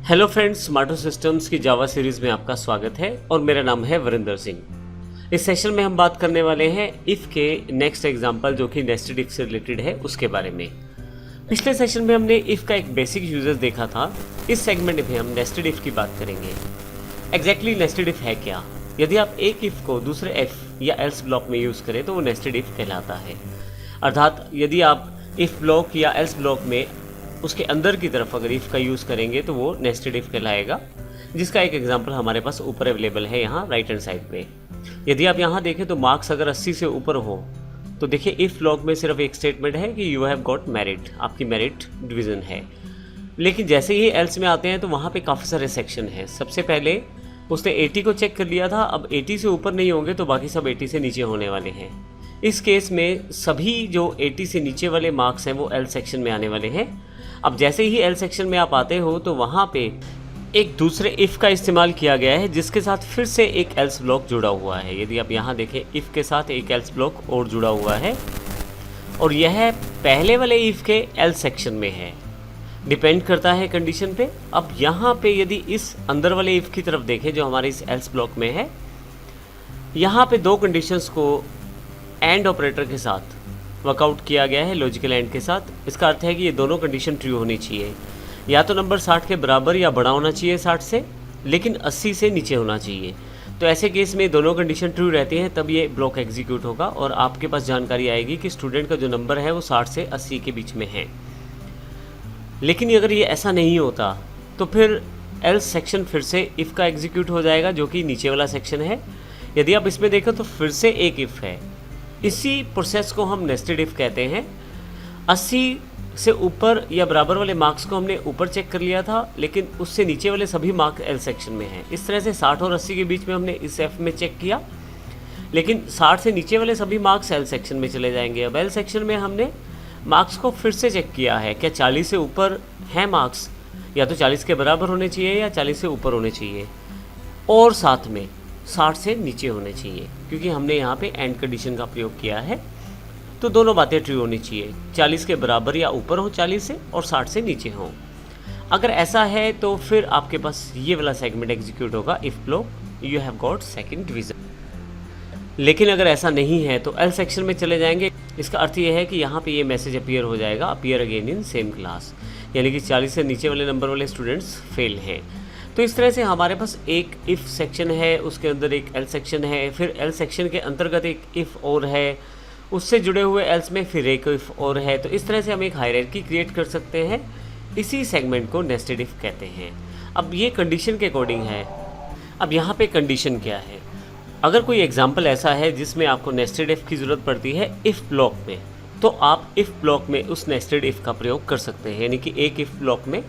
Hello friends, स्मार्टो systems की जावा series में आपका स्वागत है और मेरा नाम है वरिंदर सिंह। इस सेशन में हम बात करने वाले हैं इफ़ के नेक्स्ट एग्जांपल जो कि नेस्टेड इफ से रिलेटेड है उसके बारे में। पिछले सेशन में हमने इफ़ का एक बेसिक यूजेस देखा था। इस सेगमेंट में हम नेस्टेड इफ की बात करेंगे। एग्जैक्टली नेस्टेड इफ है क्या? यदि आप एक इफ़ को दूसरे एफ या एल्स ब्लॉक में यूज़ करें तो वो नेस्टेड इफ कहलाता है। अर्थात यदि आप इफ़ ब्लॉक या एल्स ब्लॉक में उसके अंदर की तरफ अगर इफ़ का यूज़ करेंगे तो वो नेस्टेड इफ कहलाएगा, जिसका एक एग्जांपल हमारे पास ऊपर अवेलेबल है यहाँ राइट हैंड साइड पे। यदि आप यहाँ देखें तो मार्क्स अगर 80 से ऊपर हो तो देखिए इफ़ ब्लॉक में सिर्फ एक स्टेटमेंट है कि यू हैव गॉट मेरिट, आपकी मेरिट डिवीज़न है। लेकिन जैसे ही एल्स में आते हैं तो वहाँ पे काफ़ी सारे सेक्शन हैं। सबसे पहले उसने 80 को चेक कर लिया था, अब 80 से ऊपर नहीं होंगे तो बाकी सब 80 से नीचे होने वाले हैं। इस केस में सभी जो 80 से नीचे वाले मार्क्स हैं वो एल सेक्शन में आने वाले हैं। अब जैसे ही एल सेक्शन में आप आते हो तो वहाँ पे एक दूसरे इफ़ का इस्तेमाल किया गया है जिसके साथ फिर से एक एल्स ब्लॉक जुड़ा हुआ है। यदि आप यहाँ देखें इफ़ के साथ एक एल्स ब्लॉक और जुड़ा हुआ है और यह पहले वाले इफ़ के एल सेक्शन में है। डिपेंड करता है कंडीशन पे। अब यहाँ पे यदि इस अंदर वाले इफ़ की तरफ देखें जो हमारे इस एल्स ब्लॉक में है, यहाँ पे दो कंडीशंस को एंड ऑपरेटर के साथ वर्कआउट किया गया है, लॉजिकल एंड के साथ। इसका अर्थ है कि ये दोनों कंडीशन ट्रू होनी चाहिए। या तो नंबर 60 के बराबर या बड़ा होना चाहिए 60 से, लेकिन 80 से नीचे होना चाहिए। तो ऐसे केस में दोनों कंडीशन ट्रू रहती हैं तब ये ब्लॉक एग्जीक्यूट होगा और आपके पास जानकारी आएगी कि स्टूडेंट का जो नंबर है वो 60 से 80 के बीच में है। लेकिन अगर ये ऐसा नहीं होता तो फिर एल्स सेक्शन फिर से इफ़ का एग्जीक्यूट हो जाएगा जो कि नीचे वाला सेक्शन है। यदि आप इसमें देखें तो फिर से एक इफ़ है। इसी प्रोसेस को हम नेस्टेड इफ़ कहते हैं। 80 से ऊपर या बराबर वाले मार्क्स को हमने ऊपर चेक कर लिया था, लेकिन उससे नीचे वाले सभी मार्क्स एल सेक्शन में हैं। इस तरह से 60 और 80 के बीच में हमने इस एफ में चेक किया, लेकिन 60 से नीचे वाले सभी मार्क्स एल सेक्शन में चले जाएंगे। अब एल सेक्शन में हमने मार्क्स को फिर से चेक किया है, क्या 40 से ऊपर हैं मार्क्स, या तो 40 के बराबर होने चाहिए या 40 से ऊपर होने चाहिए, और साथ में 60 से नीचे होने चाहिए। क्योंकि हमने यहाँ पे एंड कंडीशन का प्रयोग किया है तो दोनों बातें ट्रू होनी चाहिए। 40 के बराबर या ऊपर हो 40 से और 60 से नीचे हो। अगर ऐसा है तो फिर आपके पास ये वाला सेगमेंट एग्जीक्यूट होगा, if block you have got second division. लेकिन अगर ऐसा नहीं है तो एल सेक्शन में चले जाएंगे। इसका अर्थ ये है कि यहाँ पे ये मैसेज अपीयर हो जाएगा, appear again in same class, यानी कि 40 से नीचे वाले नंबर वाले स्टूडेंट्स फेल हैं। तो इस तरह से हमारे पास एक इफ़ सेक्शन है, उसके अंदर एक एल सेक्शन है, फिर एल सेक्शन के अंतर्गत एक इफ़ और है, उससे जुड़े हुए एल्स में फिर एक इफ़ और है। तो इस तरह से हम एक हायरार्की क्रिएट कर सकते हैं। इसी सेगमेंट को नेस्टेड इफ़ कहते हैं। अब ये कंडीशन के अकॉर्डिंग है। अब यहाँ पे कंडीशन क्या है? अगर कोई एग्जाम्पल ऐसा है जिसमें आपको नेस्टेड इफ़ की ज़रूरत पड़ती है इफ़ ब्लॉक में, तो आप इफ़ ब्लॉक में उस नेस्टेड इफ़ का प्रयोग कर सकते हैं, यानी कि एक इफ़ ब्लॉक में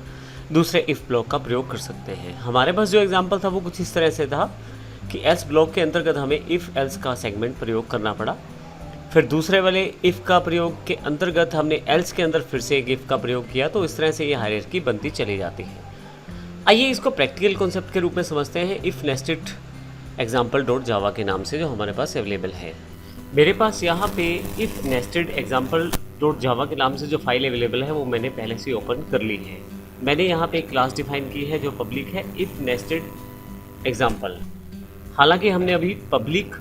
दूसरे इफ़ ब्लॉक का प्रयोग कर सकते हैं। हमारे पास जो एग्जांपल था वो कुछ इस तरह से था कि एल्स ब्लॉक के अंतर्गत हमें इफ़ एल्स का सेगमेंट प्रयोग करना पड़ा। फिर दूसरे वाले इफ़ का प्रयोग के अंतर्गत हमने एल्स के अंदर फिर से एक इफ़ का प्रयोग किया। तो इस तरह से ये हायरार्की बनती चली जाती है। आइए इसको प्रैक्टिकल कॉन्सेप्ट के रूप में समझते हैं इफ़ नेस्टेड एग्जाम्पल डॉट जावा के नाम से जो हमारे पास अवेलेबल है। मेरे पास यहाँ पे इफ़ नेस्टेड एग्जाम्पल डॉट जावा के नाम से जो फाइल अवेलेबल है वो मैंने पहले से ओपन कर ली है। मैंने यहाँ पे एक क्लास डिफाइन की है जो पब्लिक है, इफ़ नेस्टेड एग्जाम्पल। हालांकि हमने अभी पब्लिक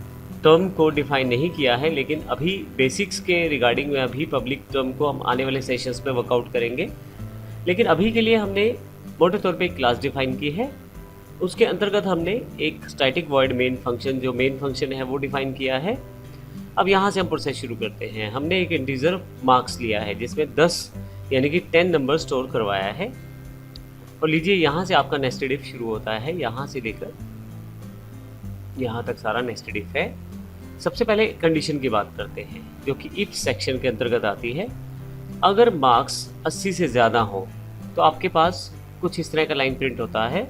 टर्म को डिफाइन नहीं किया है, लेकिन अभी बेसिक्स के रिगार्डिंग में अभी पब्लिक टर्म को हम आने वाले सेशंस में वर्कआउट करेंगे। लेकिन अभी के लिए हमने मोटे तौर पे एक क्लास डिफाइन की है। उसके अंतर्गत हमने एक स्टैटिक वॉइड मेन फंक्शन, जो मेन फंक्शन है वो डिफाइन किया है। अब यहाँ से हम प्रोसेस शुरू करते हैं। हमने एक इंटीजर मार्क्स लिया है जिसमें 10 यानी कि 10 नंबर स्टोर करवाया है। और लीजिए यहाँ से आपका नेस्टेड इफ शुरू होता है, यहाँ से लेकर यहाँ तक सारा नेस्टेड इफ है। सबसे पहले कंडीशन की बात करते हैं जो कि इफ सेक्शन के अंतर्गत आती है। अगर मार्क्स 80 से ज़्यादा हो तो आपके पास कुछ इस तरह का लाइन प्रिंट होता है,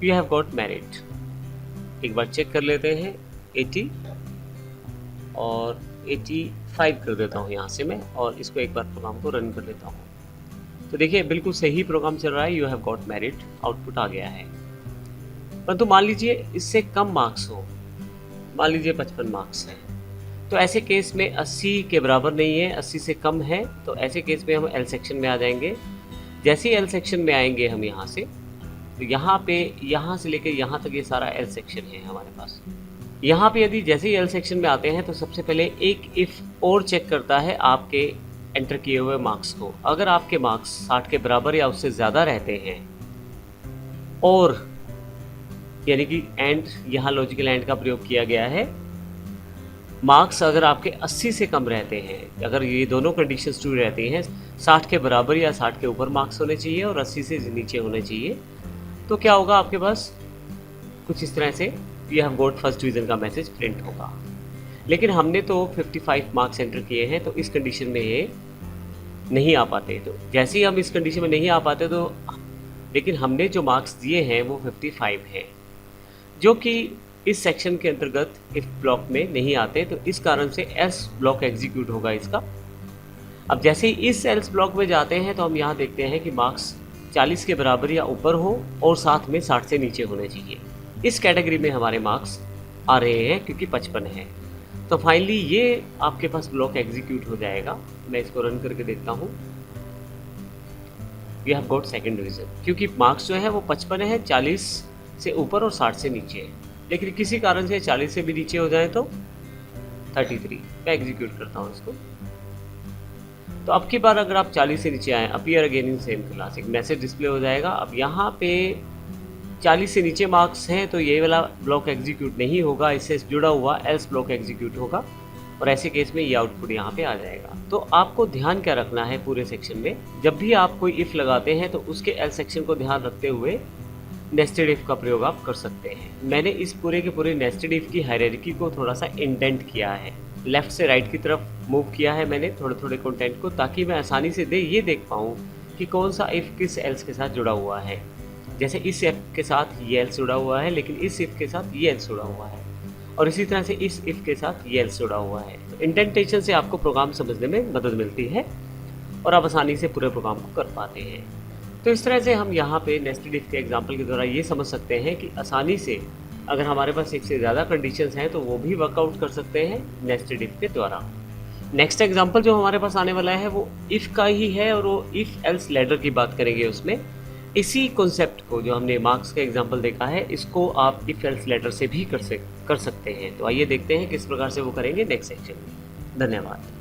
यू हैव गॉट मेरिट। एक बार चेक कर लेते हैं, 80 और 85 कर देता हूँ यहाँ से मैं, और इसको एक बार प्रोग्राम को रन कर लेता हूँ। तो देखिए बिल्कुल सही प्रोग्राम चल रहा है, you have got merit output आ गया है। परंतु मान लीजिए इससे कम मार्क्स हो, मान लीजिए 55 मार्क्स हैं, तो ऐसे केस में 80 के बराबर नहीं है, 80 से कम है, तो ऐसे केस में हम एल सेक्शन में आ जाएंगे। जैसे ही एल सेक्शन में आएंगे हम यहाँ से तो यहाँ पे यहाँ से लेकर यहाँ तक ये सारा एल सेक्शन है हमारे पास। यहाँ पे यदि जैसे ही एल सेक्शन में आते हैं तो सबसे पहले एक इफ़ और चेक करता है आपके एंटर किए हुए मार्क्स को। अगर आपके मार्क्स 60 के बराबर या उससे ज़्यादा रहते हैं और यानी कि एंड, यहाँ लॉजिकल एंड का प्रयोग किया गया है, मार्क्स अगर आपके 80 से कम रहते हैं, अगर ये दोनों कंडीशंस ट्रू रहती हैं, 60 के बराबर या 60 के ऊपर मार्क्स होने चाहिए और 80 से नीचे होने चाहिए, तो क्या होगा आपके पास कुछ इस तरह से you have got first division का मैसेज प्रिंट होगा। लेकिन हमने तो 55 मार्क्स एंटर किए हैं, तो इस कंडीशन में ये नहीं आ पाते। तो जैसे ही हम इस कंडीशन में नहीं आ पाते तो लेकिन हमने जो मार्क्स दिए हैं वो 55 हैं, जो कि इस सेक्शन के अंतर्गत इफ ब्लॉक में नहीं आते, तो इस कारण से एल्स ब्लॉक एग्जीक्यूट होगा इसका। अब जैसे ही इस एल्स ब्लॉक में जाते हैं तो हम यहाँ देखते हैं कि मार्क्स 40 के बराबर या ऊपर हो और साथ में 60 से नीचे होने चाहिए। इस कैटेगरी में हमारे मार्क्स आ रहे हैं क्योंकि 55 है। तो फाइनली ये आपके पास ब्लॉक एग्जीक्यूट हो जाएगा। मैं इसको रन करके देखता हूँ। We have got second division, क्योंकि मार्क्स जो है वो 55 है, 40 से ऊपर और 60 से नीचे है। लेकिन किसी कारण से 40 से भी नीचे हो जाए तो 33। मैं एग्जीक्यूट करता हूँ इसको। तो अब की बार अगर आप 40 से नीचे आए, appear again in same class, एक मैसेज डिस्प्ले हो जाएगा। अब यहाँ पे 40 से नीचे मार्क्स हैं तो ये वाला ब्लॉक एग्जीक्यूट नहीं होगा, इससे जुड़ा हुआ एल्स ब्लॉक एग्जीक्यूट होगा और ऐसे केस में ये आउटपुट यहाँ पे आ जाएगा। तो आपको ध्यान क्या रखना है पूरे सेक्शन में, जब भी आप कोई इफ़ लगाते हैं तो उसके एल्स सेक्शन को ध्यान रखते हुए नेस्टेड इफ़ का प्रयोग आप कर सकते हैं। मैंने इस पूरे के पूरे नेस्टेड इफ़ की हायरार्की को थोड़ा सा इंडेंट किया है, लेफ़्ट से राइट की तरफ मूव किया है मैंने थोड़े थोड़े कंटेंट को, ताकि मैं आसानी से ये देख पाऊँ कि कौन सा इफ़ किस एल्स के साथ जुड़ा हुआ है। जैसे इस इफ़ के साथ ये एल्स जुड़ा हुआ है, लेकिन इस इफ़ के साथ ये एल्स जुड़ा हुआ है, और इसी तरह से इस इफ़ के साथ ये एल्स जुड़ा हुआ है। तो इंडेंटेशन से आपको प्रोग्राम समझने में मदद मिलती है और आप आसानी से पूरे प्रोग्राम को कर पाते हैं। तो इस तरह से हम यहाँ पे नेस्टेड इफ़ के एग्जाम्पल के द्वारा ये समझ सकते हैं कि आसानी से अगर हमारे पास एक से ज़्यादा कंडीशंस हैं तो वो भी वर्कआउट कर सकते हैं नेस्टेड इफ़ के द्वारा। नेक्स्ट एग्जाम्पल जो हमारे पास आने वाला है वो इफ़ का ही है और वो इफ़ एल्स लैडर की बात करेंगे। उसमें इसी कॉन्सेप्ट को जो हमने मार्क्स का एग्जाम्पल देखा है, इसको आप इफ़ एल्स लैडर से भी कर सकते हैं। तो आइए देखते हैं किस प्रकार से वो करेंगे नेक्स्ट सेक्शन में। धन्यवाद।